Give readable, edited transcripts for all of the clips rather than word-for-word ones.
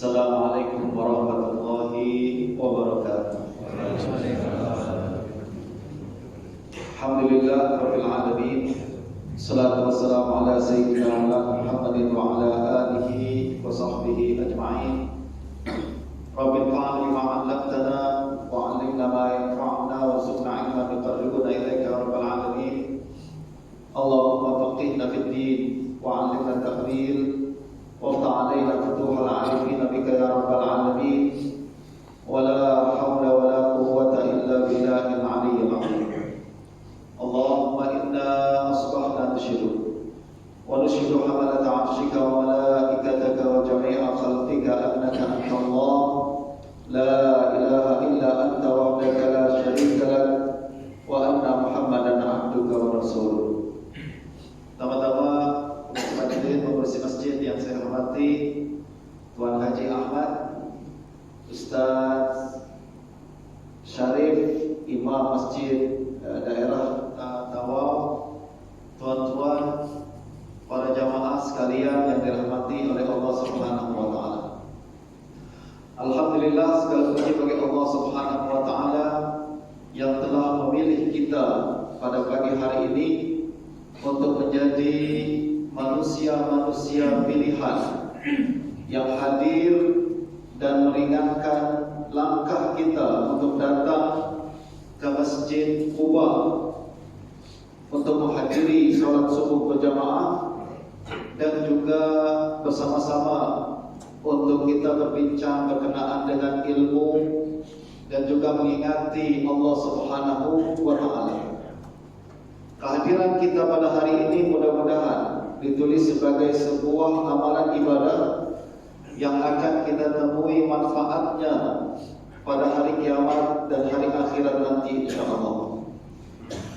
Assalamualaikum warahmatullahi wabarakatuh. Alhamdulillah rabbil alamin. Salatu wassalamu ala sayyidina Muhammadin wa ala alihi wa sahbihi ajma'in. Rabbil fa'alni ma 'allamtana wa 'allimna ma yanfa'una warzuqna 'ilman yuqarribuna ilaika ya rabbal alamin. Allahumma faqihna fid din wa 'allimna at-ta'wil. وافتح علينا فتوح العارفين بك يا رب العالمين ولا حول ولا قوة إلا بالله العلي العظيم. اللهم إنا أصبحنا نشهد ونشهد حملة عرشك وملائكتك وجميع خلقك أنك أنت الله لا إله إلا أنت وحدك لا شريك لك وأن محمدا عبدك ورسولك. Pertama-tama pembersih masjid yang saya hormati, Tuan Haji Ahmad, Ustaz Syarif, Imam Masjid Daerah Tawau, tuan-tuan, para jamaah sekalian yang dirahmati oleh Allah Subhanahu wa taala. Alhamdulillah, segala puji bagi Allah Subhanahu wa taala yang telah memilih kita pada pagi hari ini untuk menjadi manusia-manusia pilihan yang hadir dan meringankan langkah kita untuk datang ke Masjid Quba untuk menghadiri salat subuh berjamaah dan juga bersama-sama untuk kita berbincang berkenaan dengan ilmu dan juga mengingati Allah Subhanahu wa taala. Kehadiran kita pada hari ini mudah-mudahan ditulis sebagai sebuah amalan ibadah yang akan kita temui manfaatnya pada hari kiamat dan hari akhirat nanti insyaAllah.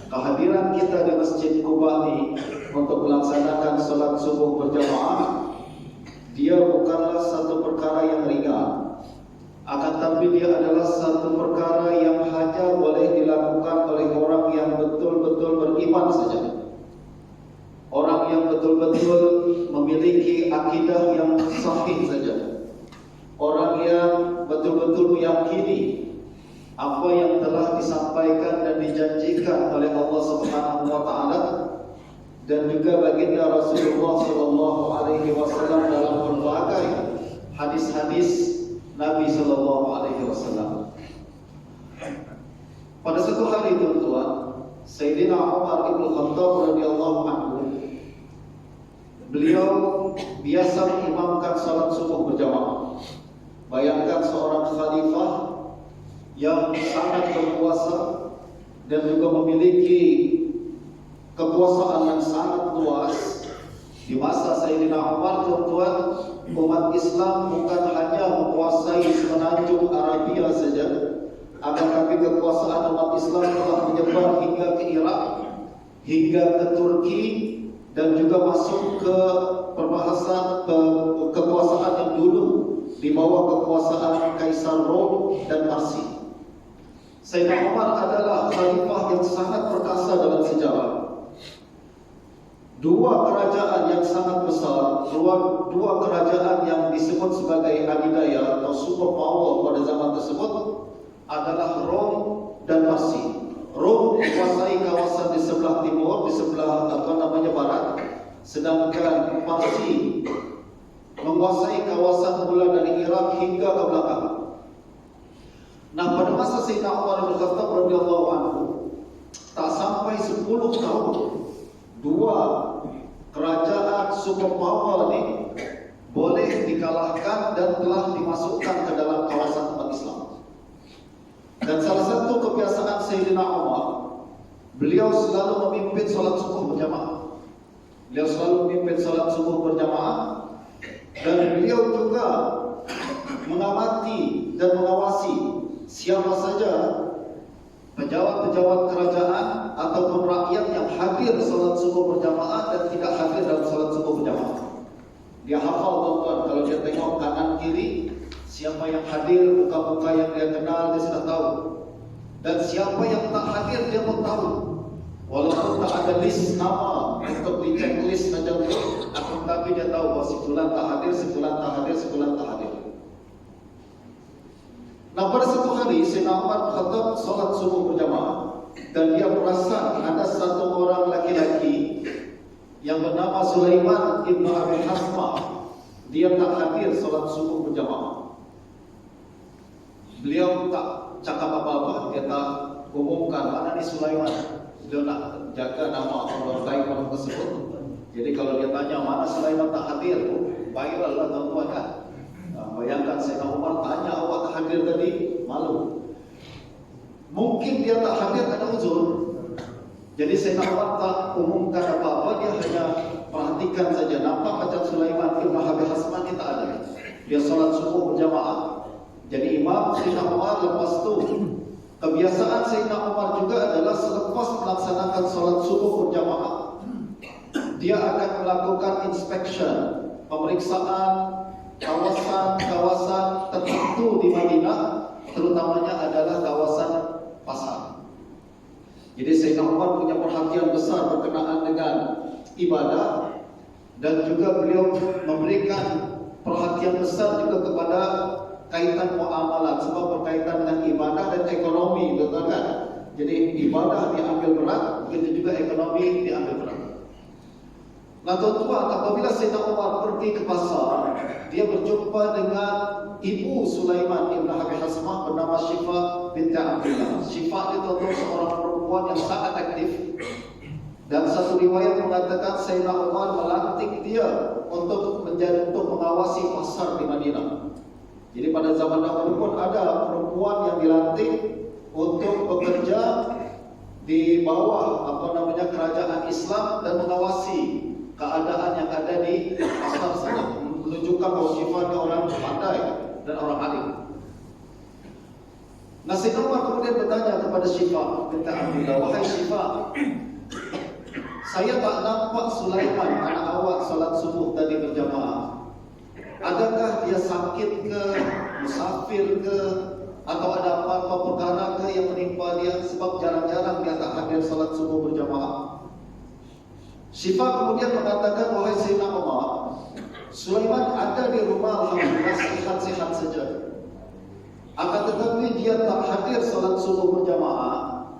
Kehadiran kita di Masjid Quba ini untuk melaksanakan salat subuh berjamaah, dia bukanlah satu perkara yang ringan, akan tapi dia adalah satu perkara yang hanya boleh dilakukan oleh orang yang betul-betul beriman saja. Orang yang betul-betul memiliki akidah yang sahih saja. Orang yang betul-betul meyakini apa yang telah disampaikan dan dijanjikan oleh Allah Subhanahu wa taala dan juga baginda Rasulullah sallallahu alaihi wasallam dalam berbagai hadis-hadis Nabi sallallahu alaihi wasallam. Pada suatu hari tuan-tuan, Sayyidina Umar bin Khattab radhiyallahu anhu, beliau biasa mengimamkan salat subuh berjamaah. Bayangkan seorang khalifah yang sangat berkuasa dan juga memiliki kekuasaan yang sangat luas. Di masa Sayyidina Umar, tuan-tuan, umat Islam bukan hanya menguasai semenanjung Arabia saja, akan tapi kekuasaan umat Islam telah menyebar hingga ke Irak, hingga ke Turki, dan juga masuk ke perbahasan kekuasaan yang dulu di bawah kekuasaan Kaisar Rom dan Parsi. Sayyidina Umar adalah khalifah yang sangat perkasa dalam sejarah. Dua kerajaan yang sangat besar, dua kerajaan yang disebut sebagai adidaya atau super power pada zaman tersebut adalah Rom dan Parsi. Rom menguasai kawasan di sebelah timur, di sebelah barat, sedangkan Parsi menguasai kawasan mula dari Irak hingga ke belakang. Nah, pada masa Sayyidina Umar bin Khattab radhiyallahu anhu, tak sampai 10 tahun, dua kerajaan superpower ini boleh dikalahkan dan telah dimasukkan ke dalam kawasan umat Islam. Dan salah satu kebiasaan Sayyidina Umar, beliau selalu memimpin salat subuh berjamaah. Beliau selalu memimpin salat subuh berjamaah dan beliau juga mengamati dan mengawasi siapa saja pejabat-pejabat kerajaan ataupun rakyat yang hadir salat subuh berjamaah dan tidak hadir dalam salat subuh berjamaah. Dia hafal, tuan-tuan, kalau dia tengok kanan kiri, siapa yang hadir, muka-muka yang dia kenal, dia sudah tahu. Dan siapa yang tak hadir, dia pun tahu. Walaupun tak ada list nama untuk di checklist macam itu, tapi dia tahu bahawa si fulan tak hadir, si fulan tak hadir, si fulan tak hadir. Nah, pada satu hari Sayyidina Umar khatib solat subuh berjamaah, dan dia perasan ada satu orang laki-laki yang bernama Sulaiman ibn Abi Hasmah. Dia tak hadir solat subuh berjamaah. Beliau tak cakap apa-apa, dia tak umumkan mana ni Sulaiman. Beliau nak jaga nama orang baik orang tersebut. Jadi kalau dia tanya mana Sulaiman tak hadir, viral lah tuan-tuan kan. Bayangkan Sayyidina Umar tanya awak tak hadir tadi, malu. Mungkin dia tak hadir ada uzur. Jadi Sayyidina Umar tak umumkan apa-apa, dia hanya perhatikan saja. Nampak macam Sulaiman ibn Abi Hasmah ni tak ada. Dia solat subuh berjamaah. Jadi imam Sayyidina Umar lepas tu, kebiasaan Sayyidina Umar juga adalah selepas melaksanakan solat subuh berjamaah, dia akan melakukan inspection, pemeriksaan kawasan-kawasan tertentu di Madinah, terutamanya adalah kawasan pasar. Jadi Sayyidina Umar punya perhatian besar berkenaan dengan ibadah, dan juga beliau memberikan perhatian besar juga kepada kaitan muamalat, sebab berkaitan dengan ibadah dan ekonomi, betul kan? Jadi ibadah diambil berat, begitu juga ekonomi diambil berat. Nah tuan-tuan, apabila Sayyidina Umar pergi ke pasar, dia berjumpa dengan ibu Sulaiman ibn Abi Hasmah bernama Syifa binti Abdullah. Syifa itu seorang perempuan yang sangat aktif, dan satu riwayat mengatakan Sayyidina Umar melantik dia untuk mengawasi pasar di Madinah. Jadi pada zaman dahulu pun ada perempuan yang dilantik untuk bekerja di bawah kerajaan Islam dan mengawasi keadaan yang ada di pasar sana, menunjukkan bahawa Syifa ni orang pandai dan orang alim. Nah, Sayyidina Umar kemudian bertanya kepada Syifa binti Abdullah, wahai Syifa, saya tak nampak Sulaiman anak awak solat subuh tadi berjamaah. Adakah dia sakit ke, musafir ke, atau ada apa-apa perkara ke yang menimpa dia, sebab jarang-jarang dia tak hadir solat subuh berjamaah? Syifa kemudian mengatakan, wahai Sayyidina Umar, Sulaiman ada di rumah, alhamdulillah sehat-sehat saja. Akan tetapi dia tak hadir solat subuh berjamaah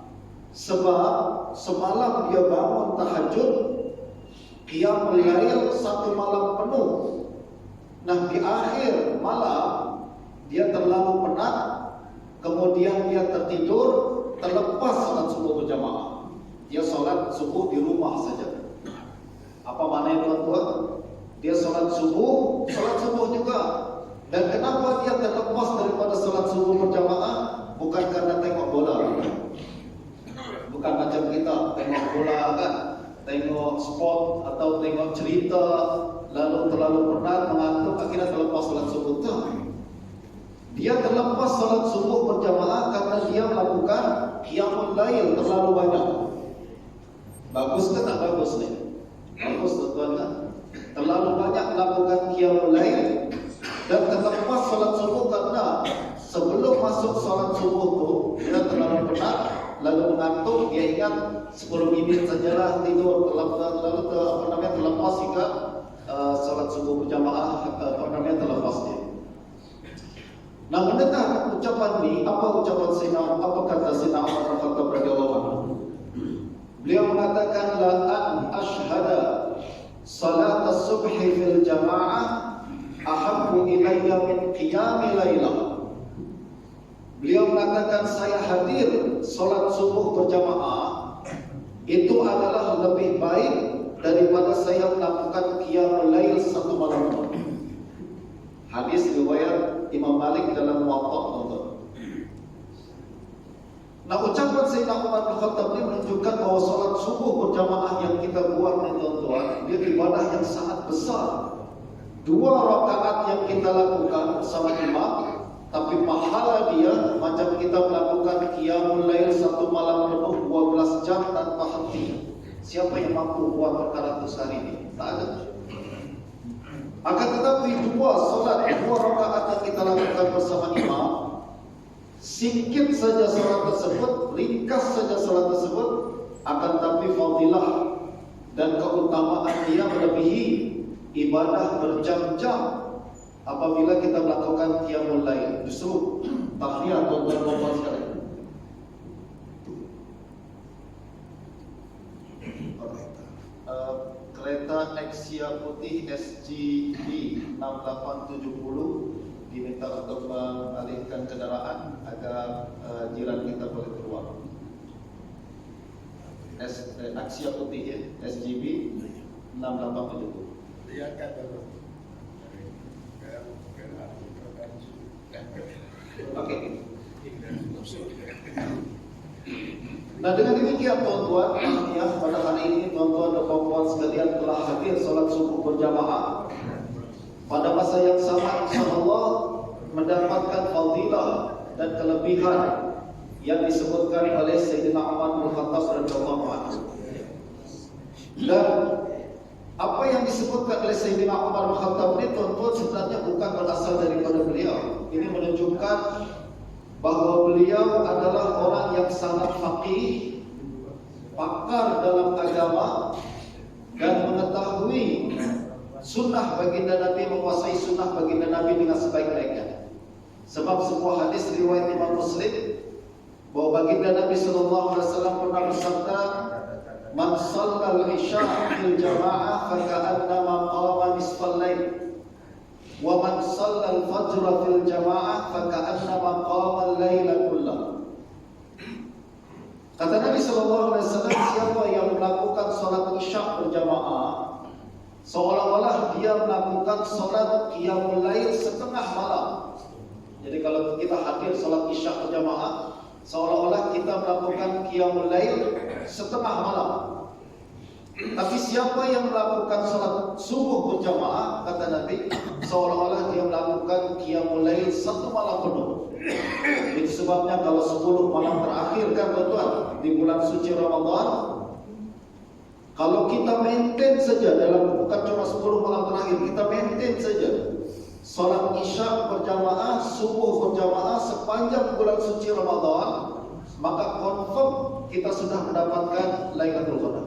sebab semalam dia bangun tahajud, qiyamul lail satu malam penuh. Nah, di akhir malam dia terlalu penat, kemudian dia tertidur, terlepas solat subuh berjamaah. Dia solat subuh di rumah saja. Apa maknanya tuan-tuan? Dia solat subuh juga. Dan kenapa dia terlepas daripada solat subuh berjamaah? Bukan karena tengok bola, bukan macam kita tengok bola kan, tengok sport atau tengok cerita, lalu terlalu penat, mengantuk, akhirnya terlepas solat subuh tu. Dia terlepas solat subuh berjamaah karena dia melakukan qiyamul lail terlalu banyak. Bagus ke tak bagus ni? Bagus tuan-tuan kan? Terlalu banyak melakukan qiyamul lail dan terlepas solat subuh karena sebelum masuk solat subuh tu dia terlalu penat, lalu mengantuk, dia ingat 10 minit sajalah tidur, lalu terlepas hingga solat subuh berjamaah terlepas dia. Nah, mendengar ucapan ni, apa ucapan Sayyidina, apa kata Sayyidina Umar bin Khattab radhiyallahu anhu? Beliau mengatakan, la an ashhada salat as-subhi fil jamaah ahabbu ilayya min qiyami lailah. Beliau mengatakan, saya hadir solat subuh berjamaah itu adalah lebih baik daripada saya melakukan qiyamul lail satu malam. Hadis riwayat Imam Malik dalam Muwatta, tuan-tuan. Nah, ucapan Sayyidina Umar bin Khattab ini menunjukkan bahawa solat subuh berjamaah yang kita buat ni tuan-tuan, dia ibadah yang sangat besar. 2 rakaat yang kita lakukan bersama imam, tapi pahala dia macam kita melakukan qiyamul lail satu malam penuh 12 jam tanpa henti. Siapa yang mampu buat perkara itu sehari ini? Tak ada. Akan tetapi 2 rakaat yang kita lakukan bersama imam, singkit saja salat tersebut, ringkas saja salat tersebut, akan tetapi fadilah dan keutamaan dia melebihi ibadah berjam-jam apabila kita melakukan qiyamul lail. Justru tahniah tuan-tuan dan puan sekalian. Kereta Nexia putih SGB 6870 diminta untuk mengalihkan kendaraan agar jiran kita boleh keluar. Nexia putih ya, SGB 6870. Lihatkan dulu. Oke. Nah, dengan demikian tuan-tuan, ya, pada hari ini tuan-tuan dan puan-puan sekalian telah hadir salat subuh berjamaah. Pada masa yang sama insyaallah mendapatkan fadilah dan kelebihan yang disebutkan oleh Sayyidina Umar bin Khattab radhiyallahu anhu. Dan apa yang disebutkan oleh Sayyidina Umar bin Khattab ini tuan-tuan sebenarnya bukan berasal daripada beliau. Ini menunjukkan bahwa beliau adalah orang yang sangat faqih, pakar dalam agama, dan mengetahui sunnah baginda Nabi, menguasai sunnah baginda Nabi dengan sebaik-baiknya. Sebab sebuah hadis riwayat Imam Muslim bahwa baginda Nabi SAW pernah bersabda, "Man shallal isya fil jamaah faka'annama qama nisfal lail, wa man shallal fajr fil jamaah faka'annama qama al-laila kullah." Kata Nabi SAW, siapa yang melakukan salat isya berjamaah seolah-olah dia melakukan salat qiyamul lail setengah malam. Jadi kalau kita hadir salat isya berjamaah, seolah-olah kita melakukan qiyamul lail setengah malam. Tapi siapa yang melakukan salat subuh berjamaah, kata Nabi, seolah-olah dia melakukan qiyamul lail satu malam penuh. Itu sebabnya kalau 10 malam terakhir kan tuan-tuan di bulan suci Ramadan, kalau kita maintain saja dalam, bukan cuma 10 malam terakhir, kita maintain saja salat isya berjamaah, subuh berjamaah sepanjang bulan suci Ramadan, maka confirm kita sudah mendapatkan Lailatul Qadar.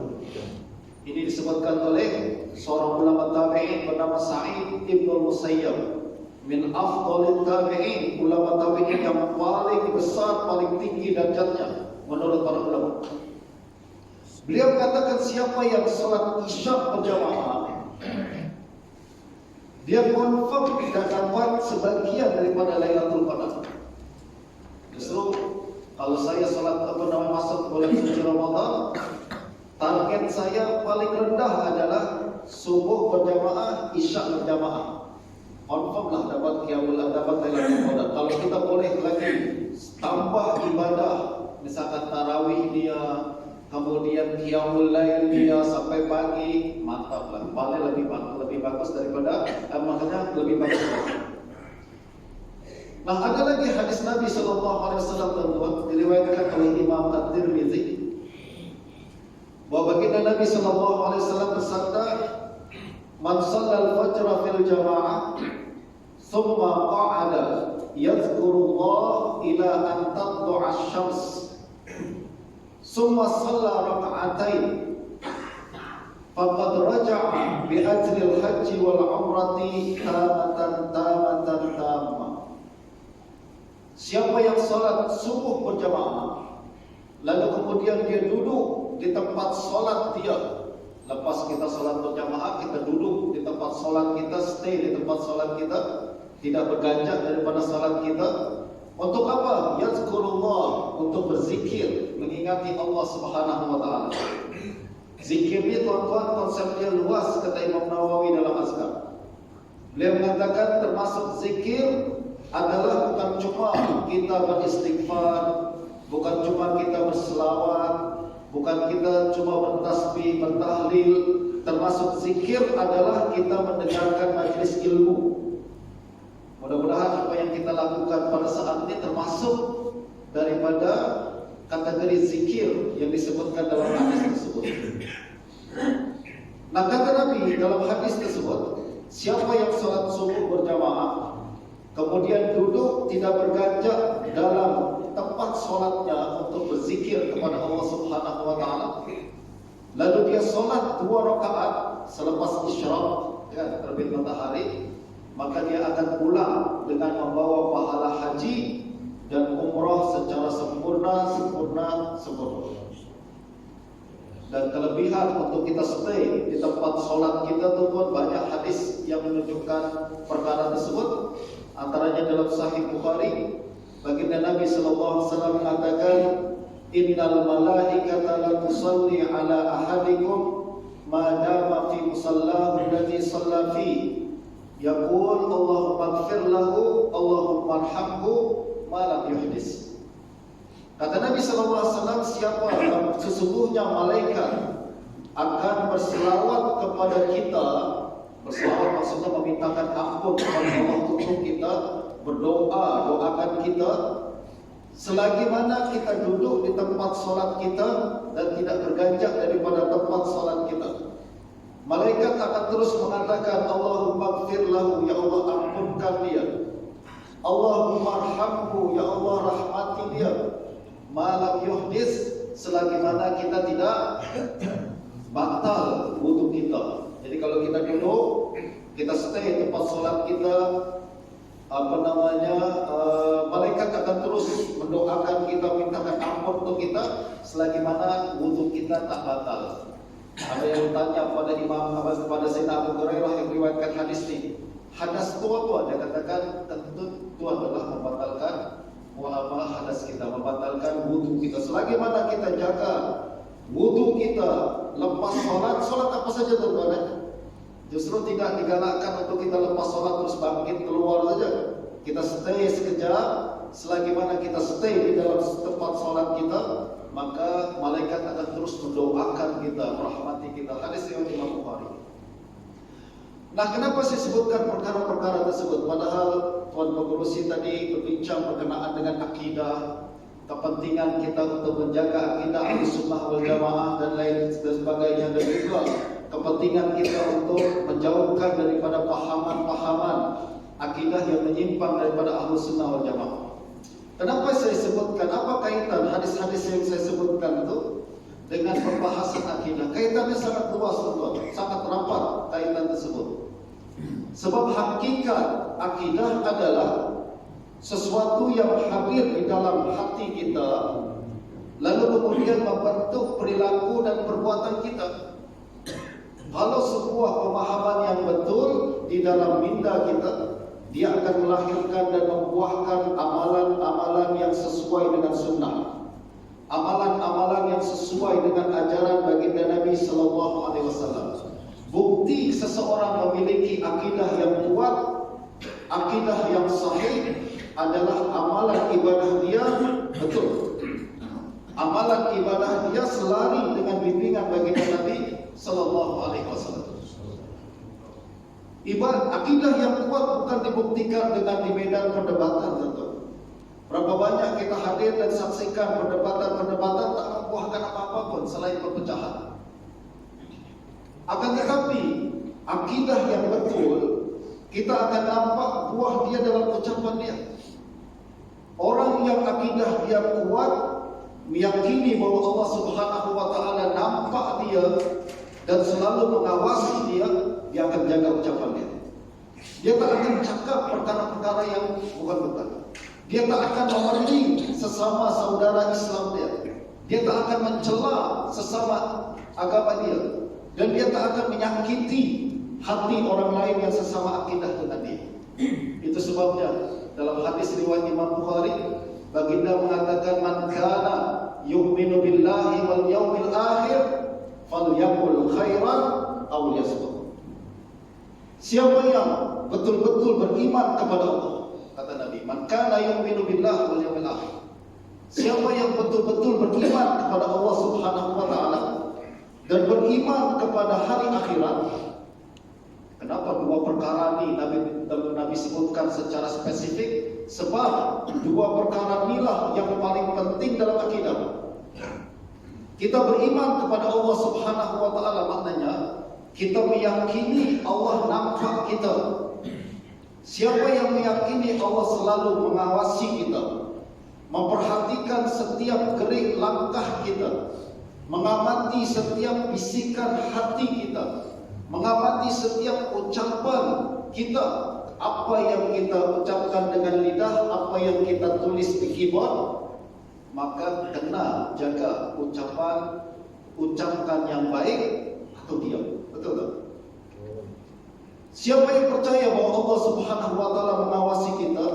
Ini disebutkan oleh seorang ulama tabi'in bernama Sa'id Ibn Musayyab, min afdhalit tabi'in, ulama tabi'in yang paling besar, paling tinggi derajatnya menurut para ulama. Beliau katakan siapa yang salat isya berjamaah, dia confirm dan dapat sebagian daripada Lailatul Qadar. Justru kalau saya salat masuk bulan suci Ramadan, target saya paling rendah adalah subuh berjamaah, isya berjamaah. Confirm lah dapat qiyamul, dapat Lailatul Qadar. Kalau kita boleh lagi tambah ibadah, misalkan tarawih dia, kemudian qiyamul lail dia sampai pagi, mantap lah. Paling lebih bagus daripada makanya lebih bagus. Nah, ada lagi hadis Nabi SAW teman-teman, diriwayatkan oleh Imam At-Tirmidzi, bahwa baginda Nabi SAW bersabda, "Man shallal fajr fil jamaah, thumma qa'ada yadhkurullah ila an tatlu'a asy-syams, thumma shalla rak'atain, faqad raja'a bi ajril haji wal umrati tamatan tamma." Siapa yang salat subuh berjamaah, lalu kemudian dia duduk di tempat salat dia. Lepas kita salat berjamaah, kita duduk di tempat salat kita, stay di tempat salat kita, tidak berganjak daripada salat kita. Untuk apa? Yazkurullah, untuk berzikir, mengingati Allah Subhanahu wa taala. Zikir ini tuan-tuan konsepnya luas, kata Imam Nawawi dalam Azkar. Beliau mengatakan termasuk zikir adalah bukan cuma kita beristighfar, bukan cuma kita berselawat, bukan kita cuma bertasbih, bertahlil. Termasuk zikir adalah kita mendengarkan majlis ilmu. Mudah-mudahan apa yang kita lakukan pada saat ini termasuk daripada kategori zikir yang disebutkan dalam hadis tersebut. Nah, kata Nabi dalam hadis tersebut, siapa yang salat subuh berjamaah, kemudian duduk tidak berganjak dalam tempat solatnya untuk berzikir kepada Allah Subhanahu wa taala, lalu dia solat 2 rakaat selepas isyraq, ya, terbit matahari, maka dia akan pulang dengan membawa pahala haji dan umrah secara sempurna. Dan kelebihan untuk kita stay di tempat solat kita tuan, banyak hadis yang menunjukkan perkara tersebut. Antaranya dalam Sahih Bukhari, baginda Nabi SAW mengatakan, innal malaikata la tusalli ala ahadikum ma dama fi musallahu alladhi shalla fi, yaqul Allahumma ighfir lahu Allahumma arhamhu ma lam yuhdis. Kata Nabi SAW, siapa sesungguhnya malaikat akan berselawat kepada kita. Berselawat maksudnya memintakan ampun kepada Allah untuk kita, berdoa, doakan kita, selagi mana kita duduk di tempat solat kita dan tidak berganjak daripada tempat solat kita. Malaikat akan terus mengatakan, Allahumma ighfir lahu, ya Allah ampunkan dia. Allahumma arhamhu, ya Allah rahmati dia. Malam yuhdis, selagi mana kita tidak batal wudu kita. Jadi kalau kita duduk, kita stay tempat solat kita, malaikat akan terus mendoakan kita, mintakan ampun untuk kita, selagi mana wudu kita tak batal. Ada yang bertanya kepada Sayyidina Abu Hurairah yang riwayatkan hadis ini, hadas tua dia katakan, tentu Tuhan telah membatalkan hadas kita, membatalkan wudu kita. Selagi mana kita jaga wudu kita, lepas solat apa saja tuan-tuan, justru tidak digalakkan untuk kita lepas solat terus bangkit keluar saja. Kita stay sekejap, selagi mana kita stay di dalam tempat solat kita, maka malaikat akan terus mendoakan kita, merahmati kita. Hadis riwayat Imam Bukhari. Nah, kenapa saya sebutkan perkara-perkara tersebut? Padahal Tuan Pengurusi tadi berbincang berkenaan dengan akidah, kepentingan kita untuk menjaga akidah Ahlussunnah wal Jamaah dan lain sebagainya, dan juga kepentingan kita untuk menjauhkan daripada pahaman-pahaman akidah yang menyimpang daripada Ahlussunnah wal Jamaah. Kenapa saya sebutkan? Apa kaitan hadis-hadis yang saya sebutkan itu dengan pembahasan akidah? Kaitannya sangat luas, tuan-tuan, sangat rapat kaitan tersebut. Sebab hakikat akidah adalah sesuatu yang hadir di dalam hati kita, lalu kemudian membentuk perilaku dan perbuatan kita. Kalau sebuah pemahaman yang betul di dalam minda kita, dia akan melahirkan dan membuahkan amalan-amalan yang sesuai dengan sunnah, amalan-amalan yang sesuai dengan ajaran baginda Nabi SAW. Bukti seseorang memiliki akidah yang kuat, akidah yang sahih adalah amalan ibadah dia betul. Amalan ibadah dia selari dengan bimbingan baginda Nabi SAW. Akidah yang kuat bukan dibuktikan dengan di medan perdebatan, tentu. Berapa banyak kita hadir dan saksikan perdebatan-perdebatan tak membuahkan apa-apa pun selain perpecahan. Akan tetapi akidah yang betul, kita akan nampak buah dia dalam ucapan dia. Orang yang akidah dia kuat, meyakini bahwa Allah Subhanahu wa Ta'ala nampak dia dan selalu mengawasi dia akan jaga ucapan dia. Dia tak akan cakap perkara-perkara yang bukan-bukan. Dia tak akan memeling sesama saudara Islam dia. Dia tak akan mencela sesama agama dia. Dan dia tak akan menyakiti hati orang lain yang sesama akidah dengan dia. Itu sebabnya dalam hadis riwayat Imam Bukhari, baginda mengatakan, man kana yu'minu billahi wal yawmil akhir falyaqul khairan aw liyasmut. Siapa yang betul-betul beriman kepada Allah, kata Nabi, man kana yu'minu billahi wal yawmil akhir. Siapa yang betul-betul beriman kepada Allah Subhanahu wa Ta'ala dan beriman kepada hari akhirat. Kenapa dua perkara ini Nabi sebutkan secara spesifik? Sebab dua perkara inilah yang paling penting dalam akidah. Kita beriman kepada Allah Subhanahu wa Ta'ala, maknanya kita meyakini Allah nampak kita. Siapa yang meyakini Allah selalu mengawasi kita, memperhatikan setiap gerik langkah kita, mengamati setiap bisikan hati kita, mengamati setiap ucapan kita, apa yang kita ucapkan dengan lidah, apa yang kita tulis di keyboard, maka kena jaga ucapkan yang baik atau diam. Betul tak? Siapa yang percaya bahwa Allah Subhanahu wa taala mengawasi kita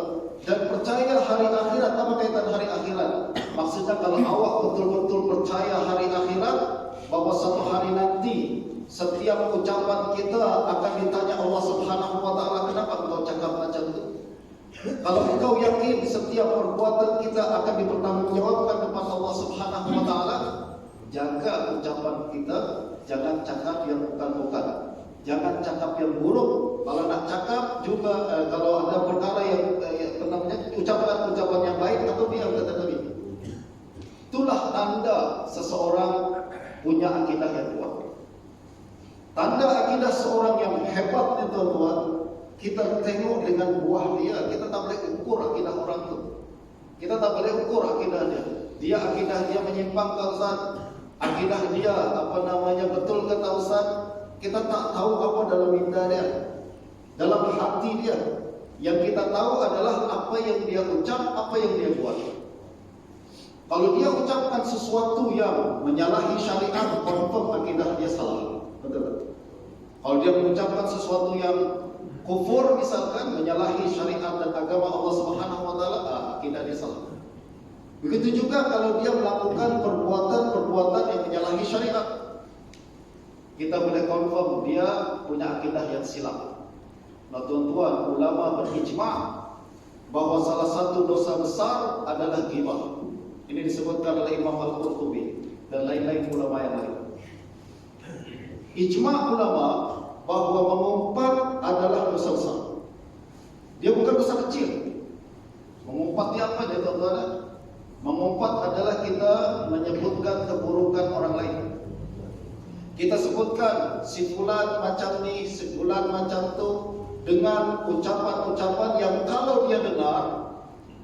dan percaya hari akhirat, apa kaitan hari akhirat? Maksudnya kalau awak betul-betul percaya hari akhirat, bahwa suatu hari nanti setiap ucapan kita akan ditanya Allah Subhanahu wa taala, kenapa engkau cakap macam itu? Kalau engkau yakin setiap perbuatan kita akan dipertanggungjawabkan kepada Allah Subhanahu wa taala, jaga ucapan kita, jangan cakap yang bukan-bukan. Jangan cakap yang buruk. Kalau nak cakap juga kalau ada perkara yang ucapan yang baik atau diam, kata Nabi. Itulah tanda seseorang punya akidah yang kuat. Tanda akidah seorang yang hebat itu, tuan, kita tengok dengan buah dia. Kita tak boleh ukur akidah orang itu. Kita tak boleh ukur akidah dia. Akidah dia menyimpang ke Ustaz? Akidah dia betul ke Ustaz? Kita tak tahu apa dalam minda dia, dalam hati dia. Yang kita tahu adalah apa yang dia ucap, apa yang dia buat. Kalau dia ucapkan sesuatu yang menyalahi syariat, confirm akidah dia salah. Betul. Kalau dia mengucapkan sesuatu yang kufur, misalkan menyalahi syariat dan agama Allah Subhanahu wa taala, akidah dia salah. Begitu juga kalau dia melakukan perbuatan yang menyalahi syariat, kita boleh confirm dia punya akidah yang silap. Nah, tuan-tuan, ulama berijma' bahwa salah satu dosa besar adalah ghibah. Ini disebutkan oleh Imam Al-Qurtubi dan lain-lain ulama yang lain. Ijma' ulama bahwa mengumpat adalah dosa besar. Dia bukan dosa kecil. Mengumpat dia apa dia, tuan-tuan? Mengumpat adalah kita menyebutkan keburukan orang lain. Kita sebutkan si fulan macam ni, si fulan macam tu, dengan ucapan-ucapan yang kalau dia dengar,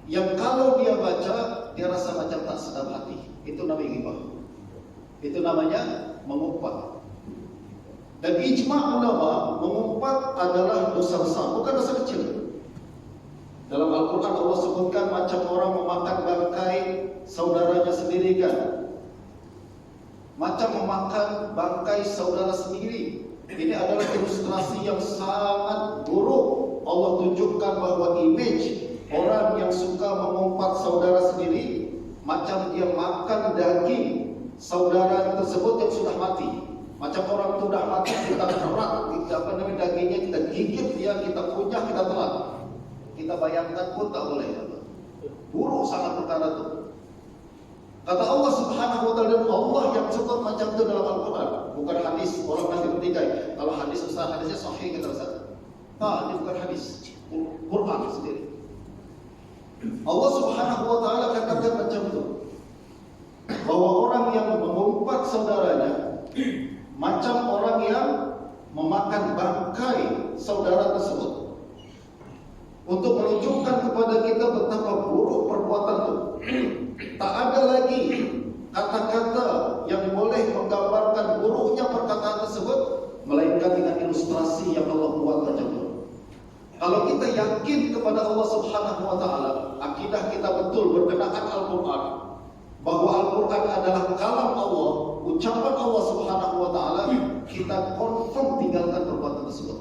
yang kalau dia baca, dia rasa macam tak sedap hati. Itu namanya ghibah. Itu namanya mengumpat. Dan ijma' ulama, mengumpat adalah dosa besar, bukan dosa kecil. Dalam Al-Quran Allah sebutkan macam orang memakan bangkai saudaranya sendiri, kan? Macam memakan bangkai saudara sendiri. Ini adalah ilustrasi yang sangat buruk. Allah tunjukkan bahwa image orang yang suka mengumpat saudara sendiri macam dia makan daging saudara tersebut yang sudah mati. Macam orang itu sudah mati, kita kerak, dagingnya kita gigit dia, kita kunyah, kita telan. Kita bayangkan pun tak boleh. Buruk sangat perkara itu. Kata Allah Subhanahu wa taala, Allah yang sebut macam itu dalam Al-Quran, bukan hadis. Orang nanti bertikai, kalau hadis Ustaz, hadisnya sahih kata Ustaz. Ini bukan hadis, Quran sendiri. Allah Subhanahu wa taala katakan macam itu, bahwa orang yang mengumpat saudaranya macam orang yang memakan bangkai saudara tersebut, untuk menunjukkan kepada kita betapa buruk perbuatan itu. Tak ada lagi kata-kata yang boleh menggambarkan buruknya perkataan tersebut, melainkan dengan ilustrasi yang Allah buat macam itu. Kalau kita yakin kepada Allah Subhanahu wa taala, akidah kita betul berkenaan Al-Quran, bahwa Al-Quran adalah kalam Allah, ucapan Allah Subhanahu wa taala, kita confirm tinggalkan perbuatan tersebut.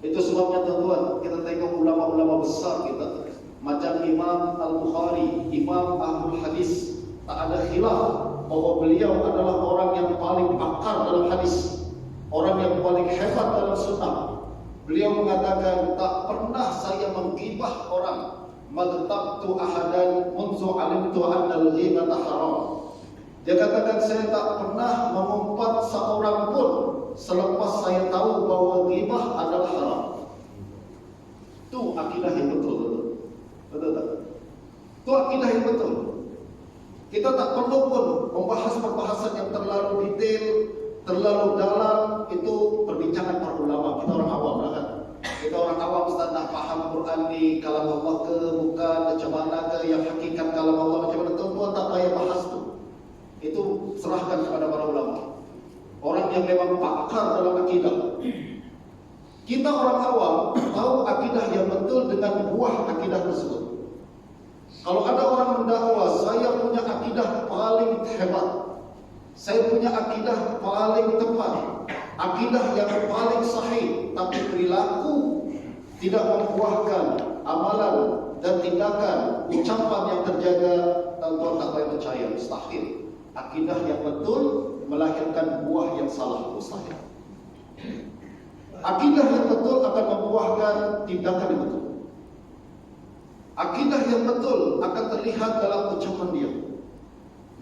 Itu sebabnya, tuan-tuan, kita tengok ulama-ulama besar kita, macam Imam Al-Bukhari, Imam Ahlul Hadis, tak ada khilaf bahwa beliau adalah orang yang paling pakar dalam hadis, orang yang paling hebat dalam sunnah. Beliau mengatakan, tak pernah saya menggibah orang, magtabtu ahadan munzu alimtu anna al-ghibata haram. Dia katakan, saya tak pernah mengumpat seorang pun selepas saya tahu bahwa ghibah adalah haram. Itu akidah yang betul. Betul tak? Itu akidah yang betul. Kita tak perlu pun membahas perbahasan yang terlalu detail, terlalu dalam. Itu perbincangan para ulama. Kita orang awam lah, kan? Kita orang awam, Ustaz, nak faham Quran ni kalam Allah ke bukan, macam mana ke, yang hakikat kalam Allah macam mana, tuan-tuan tak payah bahas tu. Itu serahkan kepada para ulama, orang yang memang pakar dalam akidah. Kita orang awam tahu akidah yang betul dengan buah akidah tersebut. Kalau ada orang mendakwa, saya punya akidah paling hebat, saya punya akidah paling tepat, akidah yang paling sahih, tapi perilaku tidak membuahkan amalan dan tindakan, ucapan yang terjaga, tuan-tuan tak boleh percaya, mustahil. Akidah yang betul melahirkan buah yang salah, mustahil. Akidah yang betul akan membuahkan tindakan yang betul. Akidah yang betul akan terlihat dalam ucapan dia.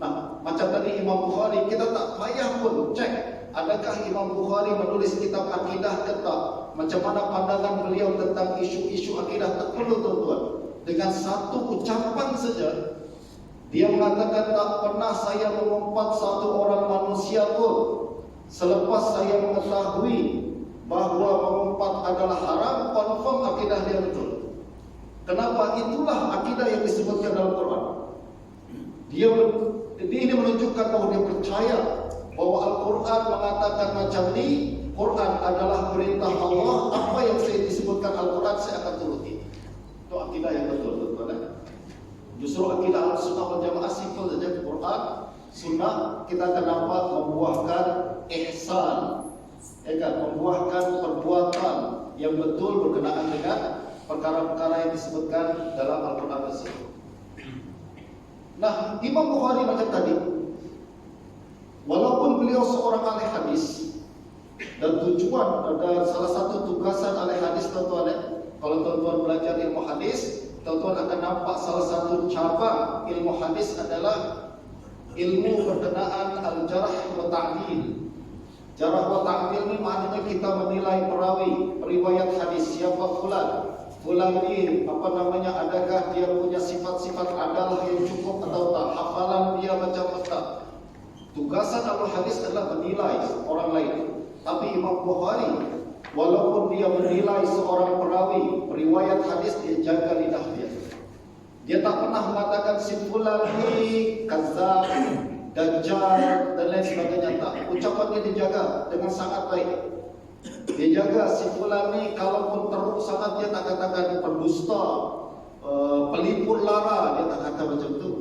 Nah, macam tadi Imam Bukhari, kita tak payah pun cek adakah Imam Bukhari menulis kitab akidah ke tak. Macam mana pandangan beliau tentang isu-isu akidah, tak perlu tuan-tuan. Dengan satu ucapan saja, dia mengatakan tak pernah saya mengumpat satu orang manusia pun selepas saya mengetahui bahawa mengumpat adalah haram, confirm akidah dia betul. Kenapa? Itulah akidah yang disebutkan dalam Quran. Ini menunjukkan bahawa dia percaya bahawa Al-Quran mengatakan macam ni. Quran adalah perintah Allah. Apa yang saya disebutkan Al-Quran, saya akan turuti. Itu akidah yang betul, tuan-tuan. Justru akidah Al-Sunnah wal Jamaah simple saja. Quran, Sunnah, kita akan dapat membuahkan ihsan, membuahkan perbuatan yang betul berkenaan dengan perkara-perkara yang disebutkan dalam Al-Quran tersebut. Nah, Imam Bukhari macam tadi, walaupun beliau seorang ahli hadis, dan tujuan dan salah satu tugasan ahli hadis, tuan-tuan, kalau tuan-tuan belajar ilmu hadis, tuan-tuan akan nampak salah satu cabang ilmu hadis adalah ilmu berkenaan al-jarh wa ta'dil. Jarh wa ta'dil ni maknanya kita menilai perawi, riwayat hadis, siapa fulan ni, adakah dia punya sifat-sifat adalah yang cukup atau tak, hafalan dia macam apa. Tugasan ahli hadis adalah menilai orang lain. Tapi Imam Bukhari, walaupun dia menilai seorang perawi, riwayat hadis, dia jaga lidah dia. Dia tak pernah mengatakan si fulan ni kazzab, dajjal dan lain sebagainya, tak. Ucapannya dijaga dengan sangat baik. Dia jaga si fulan ni, kalaupun teruk sangat, dia tak katakan pendusta, pelipur lara, dia tak kata macam tu.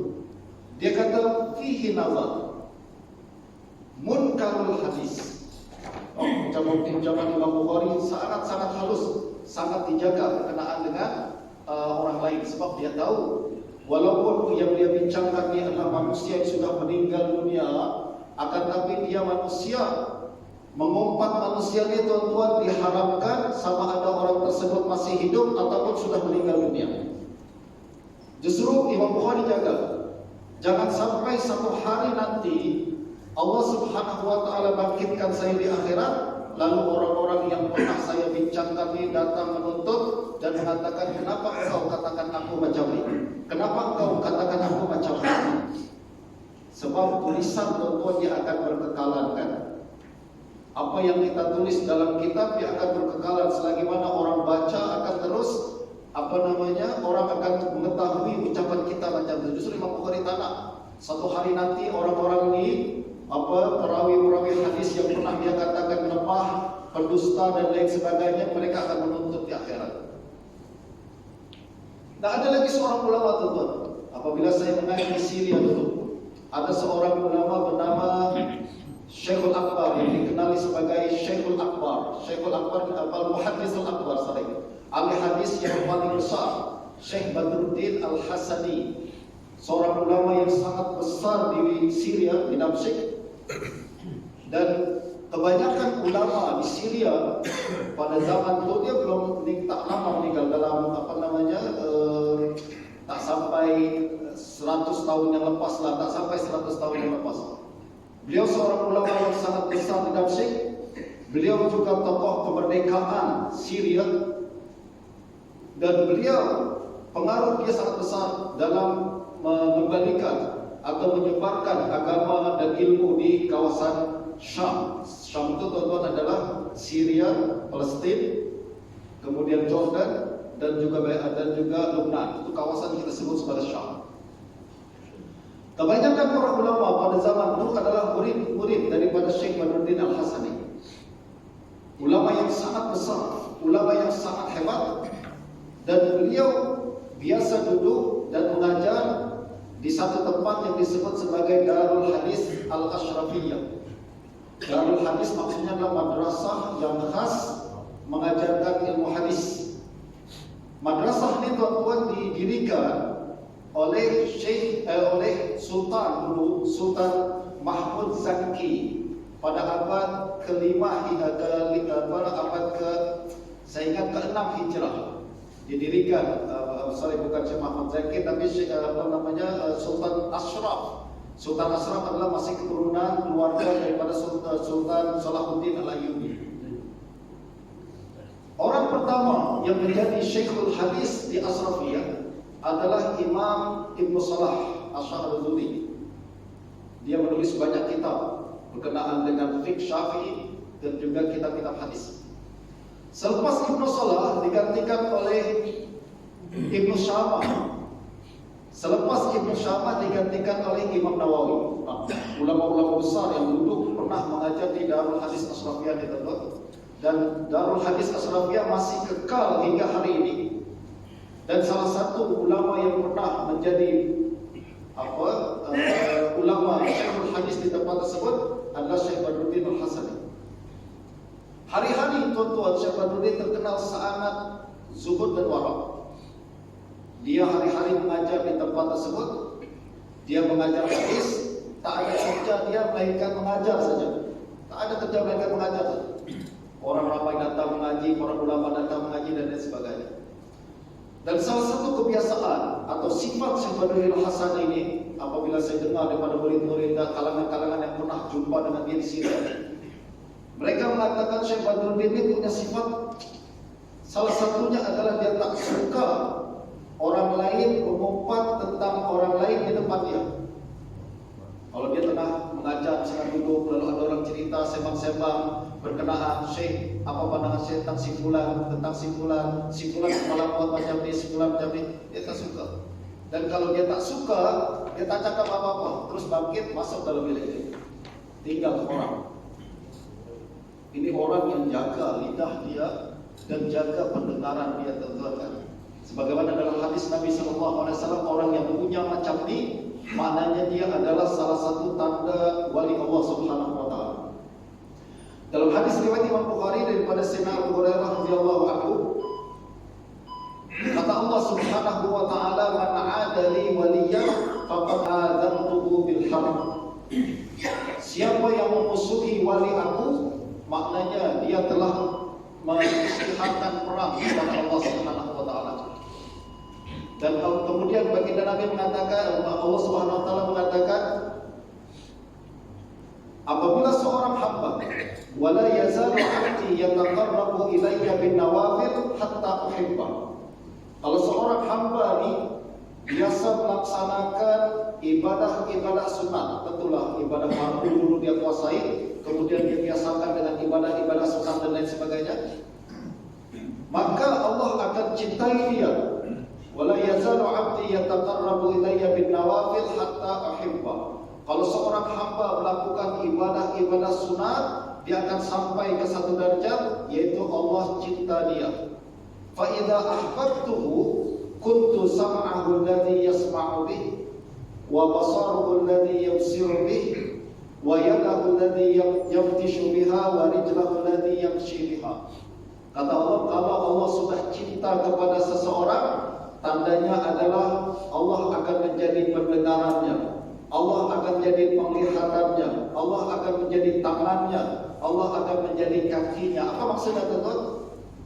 Dia kata fihi nazar, munkarul hadis. Ucapan Imam Bukhari sangat-sangat halus, sangat dijaga berkenaan dengan orang lain. Sebab dia tahu, walaupun yang dia bincangkan ni adalah manusia yang sudah meninggal dunia, akan tapi dia manusia. Mengumpat manusia ni, tuan-tuan, diharapkan sama ada orang tersebut masih hidup ataupun sudah meninggal dunia. Justru Imam Bukhari jaga, jangan sampai satu hari nanti Allah Subhanahu wa ta'ala bangkitkan saya di akhirat, lalu orang-orang yang pernah saya bincangkan ini datang menuntut dan mengatakan, kenapa engkau katakan aku macam ini? Kenapa engkau katakan aku macam ini? Sebab tulisan, tuan-tuan, dia akan berkekalan, kan? Apa yang kita tulis dalam kitab, dia akan berkekalan. Selagi mana orang baca akan terus orang akan mengetahui ucapan kita macam itu. Justru Imam Bukhari tanah, satu hari nanti orang-orang ini, perawi-perawi hadis yang pernah dia katakan lemah, pendusta dan lain sebagainya, mereka akan menuntut di akhirat. Nah, ada lagi seorang ulama, tuan-tuan. Apabila saya mengaji di Syria dulu, ada seorang ulama bernama Syekhul Akbar, yang dikenali sebagai Syekhul Akbar. Syekhul Akbar, Al-Muhaddisul Akbar, ahli hadis yang paling besar, Syekh Badruddin Al-Hasani, seorang ulama yang sangat besar di Syria, di Damsyik. Dan kebanyakan ulama di Syria pada zaman itu, dia belum tak lama meninggal, dalam tak sampai 100 tahun yang lepas lah, tak sampai 100 tahun yang lepas. Beliau seorang ulama yang sangat besar di Damsyik. Beliau juga tokoh kemerdekaan Syria, dan beliau pengaruh dia sangat besar dalam mengembalikan atau menyebarkan agama dan ilmu di kawasan Syam. Syam itu, tuan-tuan, adalah Syria, Palestin, kemudian Jordan dan juga Lebanon. Itu kawasan kita sebut sebagai Syam. Kebanyakan para ulama pada zaman itu adalah murid-murid daripada Syekh Badruddin Al-Hasani. Ulama yang sangat besar. ulama yang sangat hebat, dan beliau biasa duduk dan mengajar di satu tempat yang disebut sebagai Darul Hadis Al-Ashrafiyah. Darul Hadis maksudnya adalah madrasah yang khas mengajarkan ilmu hadis. Madrasah ini tuan-tuan didirikan oleh Sultan Mahmud Zaki pada abad kelima hingga abad saya ingat ke-6 Hijrah. Didirikan bukan Syekh Mahmud Zaki, tapi Sultan Ashraf. Sultan Ashraf adalah masih keturunan keluarga daripada Sultan Salahuddin Al-Ayyubi. Orang pertama yang menjadi Syekhul Hadis di Ashrafiyah adalah Imam Ibn Salah Asy-Syahruzuri. Dia menulis banyak kitab berkenaan dengan fiqh Syafi'i dan juga kitab-kitab hadis. Selepas Ibn Salah digantikan oleh Ibn Syamah. Selepas Ibn Syamah digantikan oleh Imam Nawawi. Ulama-ulama besar yang dulu pernah mengajar di Darul Hadis Ashrafiyah di Tebet. Dan Darul Hadis Ashrafiyah masih kekal hingga hari ini. Dan salah satu ulama yang pernah menjadi ulama Syekhul Hadis di tempat tersebut adalah Syekh Badruddin Al-Hasani. Hari-hari tuan-tuan, Syekh Badruddin terkenal sangat zuhud dan wara'. Dia hari-hari mengajar di tempat tersebut. Dia mengajar hadis, tak ada kerja dia melainkan mengajar saja. Tak ada kerja melainkan mengajar saja. Orang ramai datang mengaji, para ulama datang mengaji dan lain sebagainya. Dan salah satu kebiasaan atau sifat Syekh Badruddin Al-Hasan ini, apabila saya dengar daripada murid-murid dan kalangan-kalangan yang pernah jumpa dengan dia di sini, mereka mengatakan Syekh Badruddin ini punya sifat, salah satunya adalah dia tak suka orang lain mengumpat tentang orang lain di depan dia. Kalau dia tengah mengajar, sedang duduk, lalu ada orang cerita sembang-sembang berkenaan Syekh, apa pandangan Syekh tentang si fulan semalam buat macam ni, si fulan macam ni, dia tak suka. Dan kalau dia tak suka, dia tak cakap apa-apa, terus bangkit masuk dalam bilik dia, tinggal orang. Ini orang yang jaga lidah dia dan jaga pendengaran dia, tuan-tuan. Sebagaimana dalam hadis Nabi SAW, orang yang punya macam ni, maknanya dia adalah salah satu tanda wali Allah Subhanahu wa taala. Dalam hadis riwayat Imam Bukhari daripada Sayyidina Abu Hurairah radhiyallahu anhu, kata Allah Subhanahu wa taala, "Man 'ada li waliyan faqad adzantuhu bil harb." Siapa yang memusuhi wali aku, maknanya dia telah mengisytiharkan perang kepada Allah Subhanahu wa taala. Dan kemudian baginda Nabi mengatakan, Allah Subhanahu wa taala mengatakan, apabila seorang hamba wala yazalu 'abdi yataqarrabu ilayya bin nawafil hatta uhibba. Kalau seorang hamba ni biasa melaksanakan ibadah-ibadah sunat, tentulah ibadah fardu dulu dia kuasai, kemudian dia biasakan dengan ibadah-ibadah sunat dan lain sebagainya, maka Allah akan cintai dia. Wala yazalu 'abdi yataqarrabu ilayya bin nawafil hatta uhibba. Kalau seorang hamba melakukan ibadah-ibadah sunat, dia akan sampai ke satu derajat, yaitu Allah cinta dia. Fa idza ahbabtuhu kuntu sam'ahu alladhi yasma'u bih, wa basaruhu alladhi yabsiru bih, wa yadahu alladhi yabtishu biha, wa rijluhu alladhi yamshi biha. Kata Allah, kalau Allah sudah cinta kepada seseorang, tandanya adalah Allah akan menjadi pendengarannya, Allah akan menjadi penglihatannya, Allah akan menjadi tangannya, Allah akan menjadi kakinya. Apa maksudnya, teman-teman?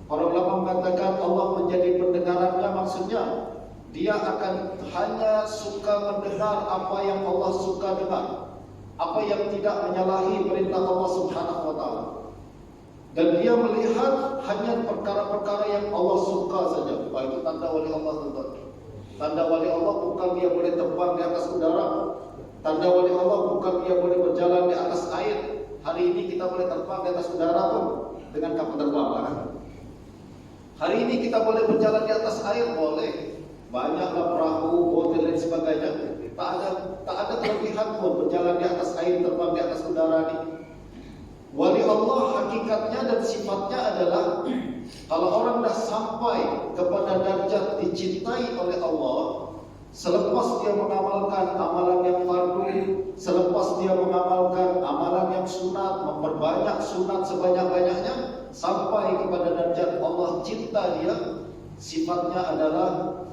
Para ulama mengatakan Allah menjadi pendengarannya, maksudnya dia akan hanya suka mendengar apa yang Allah suka dengar, apa yang tidak menyalahi perintah Allah Subhanahu wa taala. Dan dia melihat hanya perkara-perkara yang Allah suka saja. Itu tanda wali Allah, tuan-tuan. Tanda wali Allah bukan dia boleh terbang di atas udara. Tanda wali Allah bukan dia boleh berjalan di atas air. Hari ini kita boleh terbang di atas udara pun dengan kapal terbang, kan? Hari ini kita boleh berjalan di atas air, boleh. Banyaklah perahu, bot dan lain sebagainya. Tak ada kelebihan pun berjalan di atas air, terbang di atas udara ini. Wali Allah hakikatnya dan sifatnya adalah kalau orang dah sampai kepada derajat dicintai oleh Allah, selepas dia mengamalkan amalan yang fardu, selepas dia mengamalkan amalan yang sunat, memperbanyak sunat sebanyak-banyaknya, sampai kepada derajat Allah cinta dia, sifatnya adalah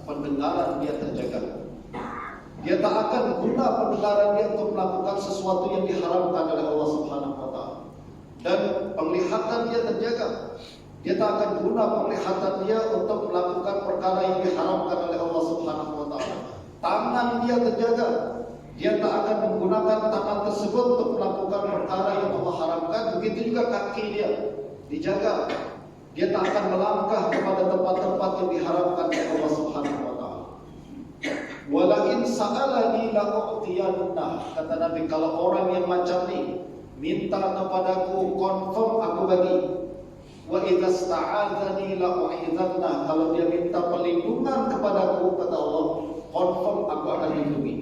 pendengaran dia terjaga. Dia tak akan guna pendengaran dia untuk melakukan sesuatu yang diharamkan oleh Allah Subhanahu wa taala. Dan penglihatan dia terjaga. Dia tak akan guna penglihatan dia untuk melakukan perkara yang diharamkan oleh Allah Subhanahu wa taala. Tangan dia terjaga. Dia tak akan menggunakan tangan tersebut untuk melakukan perkara yang Allah haramkan. Begitu juga kaki dia dijaga. Dia tak akan melangkah kepada tempat-tempat yang diharamkan oleh Allah Subhanahu wa taala. Walakin sa'alani la'u'tiyannah, kata Nabi, kalau orang yang macam ni minta kepadaku, confirm aku bagi. Wa idza sta'adzani la'u'idannah, kalau dia minta perlindungan kepadaku, kata Allah, confirm aku akan lindungi.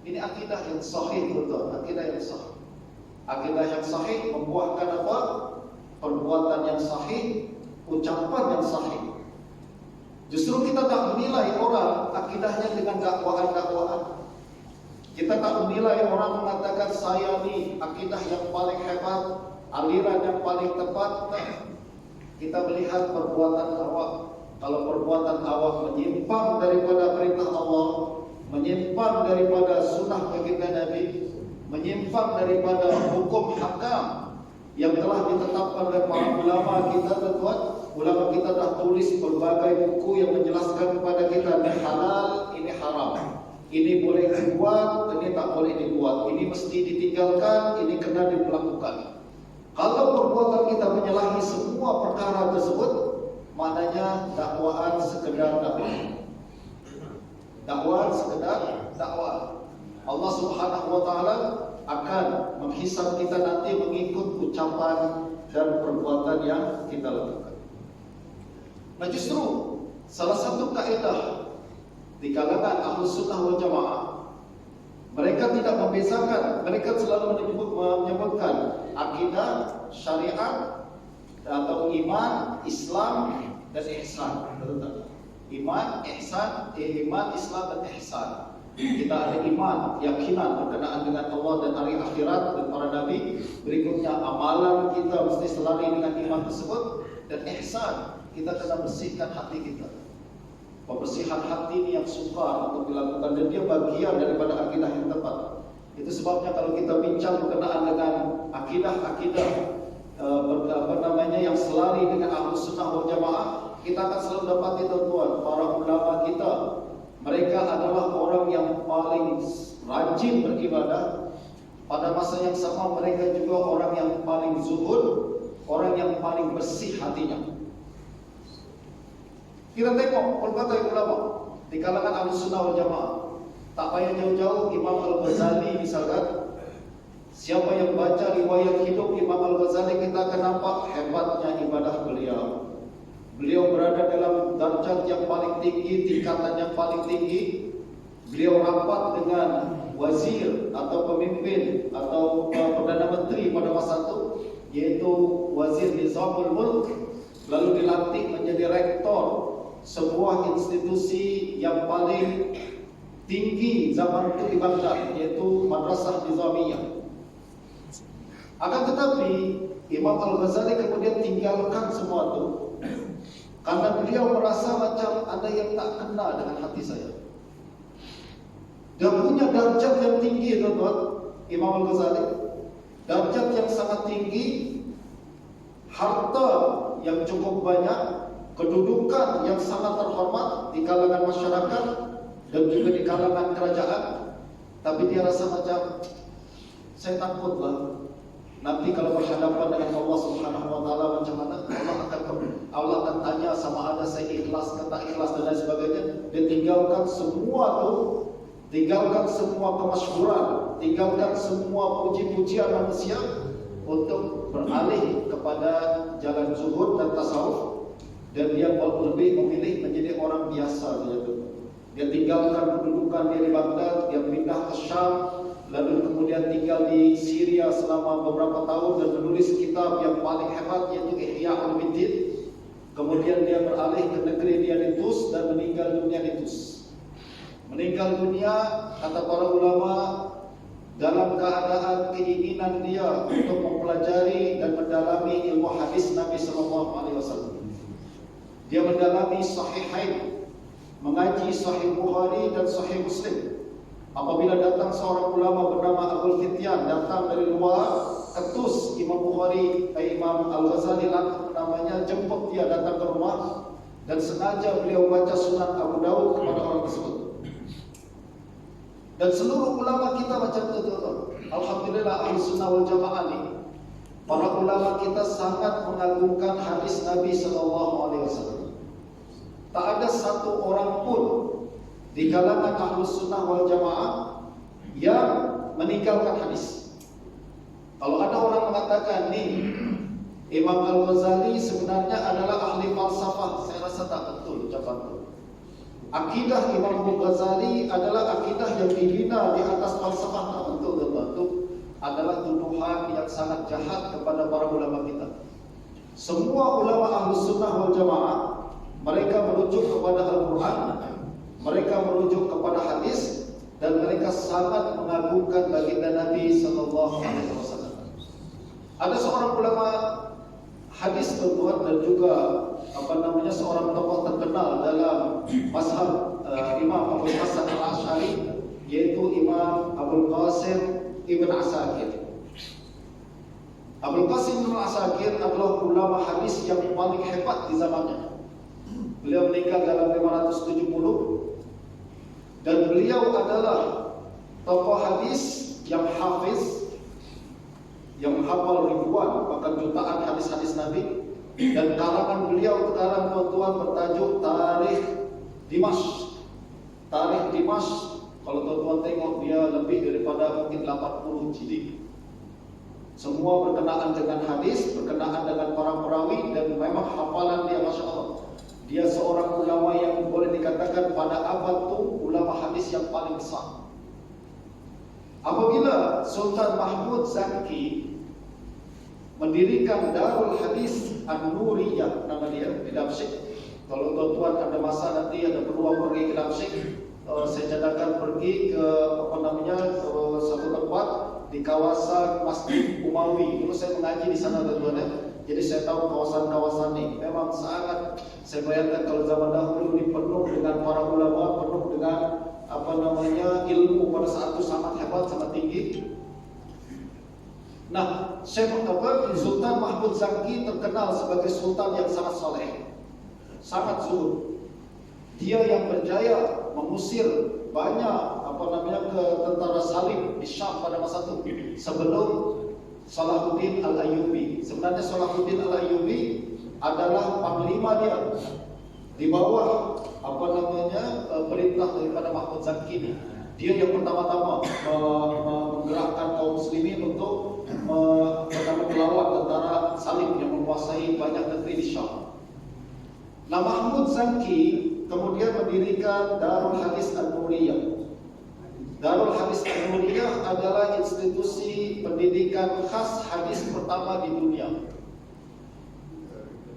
Ini akidah yang sahih, betul, akidah yang sahih. Akidah yang sahih membuahkan apa? Perbuatan yang sahih, ucapan yang sahih. Justru kita tak menilai orang akidahnya dengan dakwaan-dakwaan. Kita tak menilai orang mengatakan saya ni akidah yang paling hebat, aliran yang paling tepat. Kita melihat perbuatan awak. Kalau perbuatan awak menyimpang daripada perintah Allah, menyimpang daripada sunnah baginda Nabi, menyimpang daripada hukum hakam yang telah ditetapkan oleh para ulama kita, tuan-tuan. Ulama kita dah tulis berbagai buku yang menjelaskan kepada kita ini halal, ini haram, ini boleh dibuat, ini tak boleh dibuat, ini mesti ditinggalkan, ini kena dilakukan. Kalau perbuatan kita menyalahi semua perkara tersebut, maknanya dakwaan sekedar dakwah. Dakwaan sekedar dakwah. Allah Subhanahu wa taala akan menghisab kita nanti mengikut ucapan dan perbuatan yang kita lakukan. Nah, justru salah satu kaedah di kalangan Ahlus Sunnah wal Jamaah, mereka tidak membezakan, mereka selalu menyebutkan akidah, syariat atau iman, Islam dan ihsan. Iman, ihsan, iman, Islam dan ihsan. Kita ada iman, keyakinan berkenaan dengan Allah dan hari akhirat dan para nabi. Berikutnya amalan kita mesti selari dengan iman tersebut. Dan ihsan, kita kena bersihkan hati kita. Pembersihan hati ini yang sukar untuk dilakukan, dan dia bagian daripada akidah yang tepat. Itu sebabnya kalau kita bincang berkenaan dengan akidah-akidah yang selari dengan Ahlus Sunnah wal Jamaah, kita akan selalu dapati, tuan-tuan, para ulama kita, mereka adalah orang yang paling rajin beribadah. Pada masa yang sama mereka juga orang yang paling zuhud, orang yang paling bersih hatinya. Kita tengok pelbagai ulama di kalangan Ahlus Sunnah wal Jamaah. Tak payah jauh-jauh, Imam Al-Ghazali misalkan. Siapa yang baca riwayat hidup Imam Al-Ghazali, kita akan nampak hebatnya ibadah beliau. Beliau berada dalam darjat yang paling tinggi, tingkatan yang paling tinggi. Beliau rapat dengan wazir atau pemimpin atau Perdana Menteri pada masa itu, yaitu Wazir Nizamul Mulk, lalu dilantik menjadi rektor sebuah institusi yang paling tinggi zaman itu di Baghdad, yaitu Madrasah Nizamiyah. Akan tetapi Imam Al-Ghazali kemudian tinggalkan semua itu karena beliau merasa macam ada yang tak kena dengan hati saya. Dia punya darjat yang tinggi, tuan-tuan, Imam Al-Ghazali, darjat yang sangat tinggi, harta yang cukup banyak, kedudukan yang sangat terhormat di kalangan masyarakat dan juga di kalangan kerajaan. Tapi dia rasa macam, saya takutlah nanti kalau berhadapan dengan Allah Subhanahu wa taala macam mana? Allah akan tanya sama ada saya ikhlas ke tak ikhlas dan lain sebagainya. Dia tinggalkan semua tu, tinggalkan semua kemasyhuran, tinggalkan semua puji-pujian manusia untuk beralih kepada jalan zuhud dan tasawuf. Dan dia lebih memilih menjadi orang biasa saja tu. Dia tinggalkan kedudukan dia di Baghdad, dia pindah ke Syam, lalu kemudian tinggal di Syria selama beberapa tahun dan menulis kitab yang paling hebat, yaitu Ihya Ulumuddin. Kemudian dia beralih ke negeri dia di Tus dan meninggal dunia di Tus. Meninggal dunia, kata para ulama, dalam keadaan keinginan dia untuk mempelajari dan mendalami ilmu hadis Nabi SAW. Dia mendalami Sahihain, mengaji Sahih Bukhari dan Sahih Muslim. Apabila datang seorang ulama bernama Abul Fityan, datang dari luar ketus Imam Bukhari, Imam Al-Ghazali namanya, jemput dia datang ke rumah dan sengaja beliau baca Sunan Abu Daud kepada orang tersebut. Dan seluruh ulama kita macam itu. Alhamdulillah ahli sunnah wal jamaah ini, para ulama kita sangat mengagungkan hadis Nabi SAW. Tak ada satu orang pun di kalangan ahli sunnah wal jamaah yang meninggalkan hadis. Kalau ada orang mengatakan nih, Imam Al-Ghazali sebenarnya adalah ahli falsafah, saya rasa tak betul ucapan itu. Akidah Imam Al-Ghazali adalah akidah yang dibina di atas falsafah, tak betul teman-teman. Itu adalah tuduhan yang sangat jahat kepada para ulama kita. Semua ulama ahli sunnah wal jamaah, mereka merujuk kepada Al-Quran, mereka merujuk kepada hadis, dan mereka sangat mengagungkan baginda Nabi SAW. Ada seorang ulama hadis terbuat dan juga seorang tokoh terkenal dalam mazhab Imam Abu Hasan Al-Asy'ari, yaitu Imam Abul Qasim Ibn Asakir. Abul Qasim Ibn Asakir adalah ulama hadis yang paling hebat di zamannya. Beliau meninggal dalam 570 dan beliau adalah tokoh hadis yang hafiz, yang menghafal ribuan bahkan jutaan hadis-hadis Nabi. Dan karangan beliau sekarang tuan-tuan bertajuk Tarikh Dimashq. Tarikh Dimashq, kalau tuan-tuan tengok dia lebih daripada mungkin 80 jilid. Semua berkenaan dengan hadis, berkenaan dengan para perawi, dan memang hafalan dia Masya Allah. Dia seorang ulama yang boleh dikatakan pada abad itu ulama hadis yang paling besar. Apabila Sultan Mahmud Zaki mendirikan Darul Hadis An-Nuriyah, nama dia, di Damsyik. Kalau tuan-tuan ada masa nanti ada peluang pergi ke Damsyik, saya cadangkan pergi ke satu tempat di kawasan Masjid Umawi. Dulu saya mengaji di sana tuan-tuan ya. Jadi saya tahu kawasan-kawasan ini. Memang sangat, saya bayangkan kalau zaman dahulu ini penuh dengan para ulama, penuh dengan ilmu pada saat itu sangat hebat, sangat tinggi. Nah, Sultan Mahmud Zaki terkenal sebagai sultan yang sangat soleh, sangat zuhud. Dia yang berjaya mengusir banyak tentara Salib di Syam pada masa itu sebelum Salahuddin Al-Ayyubi. Sebenarnya Salahuddin Al-Ayyubi adalah panglima dia di bawah perintah daripada Mahmud Zaki ini. Dia yang pertama-tama menggerakkan kaum muslimin untuk melawan tentara Salib yang menguasai banyak negeri di Syam. Nah, Mahmud Zaki kemudian mendirikan Darul Hadis An-Nuriyah. Darul Hadis An-Nuriyah adalah institusi pendidikan khas hadis pertama di dunia.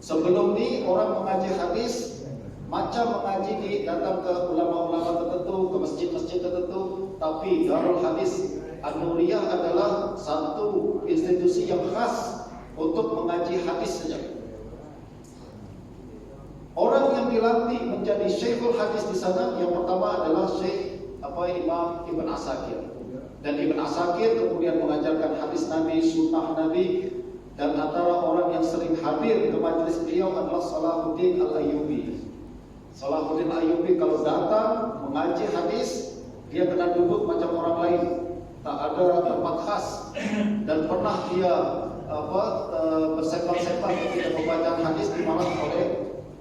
Sebelum ini orang mengaji hadis macam mengaji datang ke ulama-ulama tertentu, ke masjid-masjid tertentu, tapi Darul Hadis An-Nuriyah adalah satu institusi yang khas untuk mengaji hadis saja. Orang yang dilantik menjadi Syekhul Hadis di sana yang pertama adalah Syekh Imam Ibn Asakir. Dan Ibn Asakir kemudian mengajarkan hadis Nabi, sunnah Nabi, dan antara orang yang sering hadir ke majlis beliau adalah Salahuddin Al-Ayyubi. Salahuddin Al-Ayyubi kalau datang mengaji hadis, dia kena duduk macam orang lain, tak ada tempat khas, dan pernah dia bersembang-sembang ketika pembacaan hadis dimarah oleh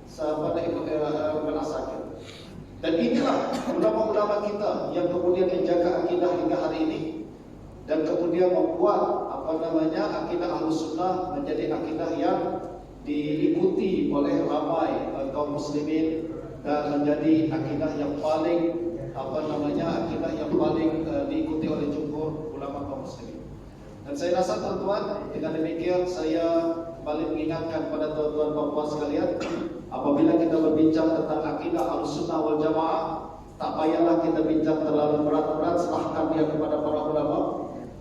sahabat Ibn Asakir. Dan inilah ulama-ulama kita yang kemudian menjaga akidah hingga hari ini, dan kemudian membuat akidah Ahlus Sunnah menjadi akidah yang diikuti oleh ramai kaum muslimin dan menjadi akidah yang paling akidah yang paling diikuti oleh jumhur ulama kaum muslimin. Dan saya rasa tuan-tuan, dengan demikian saya kembali mengingatkan pada tuan-tuan dan puan sekalian, apabila kita berbincang tentang akidah Ahlussunnah wal Jamaah, tak payahlah kita bincang terlalu berat-berat, serahkan dia kepada para ulama.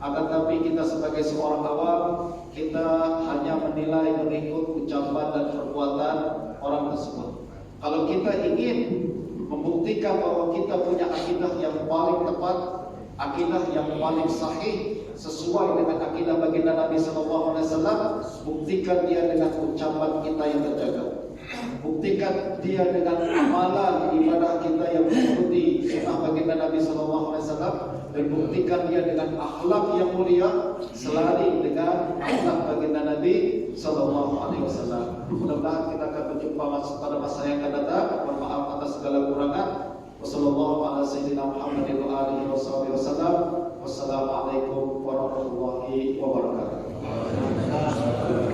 Akan tapi kita sebagai seorang awam, kita hanya menilai mengikut ucapan dan perbuatan orang tersebut. Kalau kita ingin membuktikan bahwa kita punya akidah yang paling tepat, akidah yang paling sahih, sesuai dengan akidah baginda Nabi SAW, buktikan dia dengan ucapan kita yang terjaga. Buktikan dia dengan amalan ibadah kita yang mengikuti sunnah baginda Nabi SAW, dan buktikan dia dengan akhlak yang mulia, selari dengan akhlak baginda Nabi SAW. Mudah-mudahan kita akan berjumpa pada masa yang akan datang. Mohon maaf atas segala kurangan. Wassalamualaikum warahmatullahi wabarakatuh.